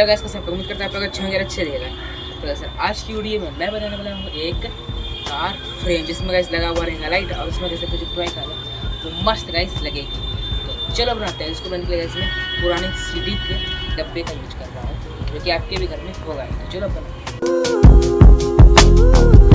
Hello guys, कैसे उम्मीद करता है आप लोग अच्छे होंगे, अच्छे रहेगा। तो सर आज की वीडियो में मैं बनाने वाला हूँ एक कार फ्रेम जिसमें गाइस लगा हुआ रहेगा लाइट और उसमें जैसे कुछ ड्राइंग करेगा वो मस्त गाइस लगेगी। तो चलो बनाते हैं। इसको बनाने के लिए गाइस मैं पुराने सीडी के डब्बे का यूज कर रहा हूँ जो कि आपके भी घर में होगा। तो चलो बनाते हैं।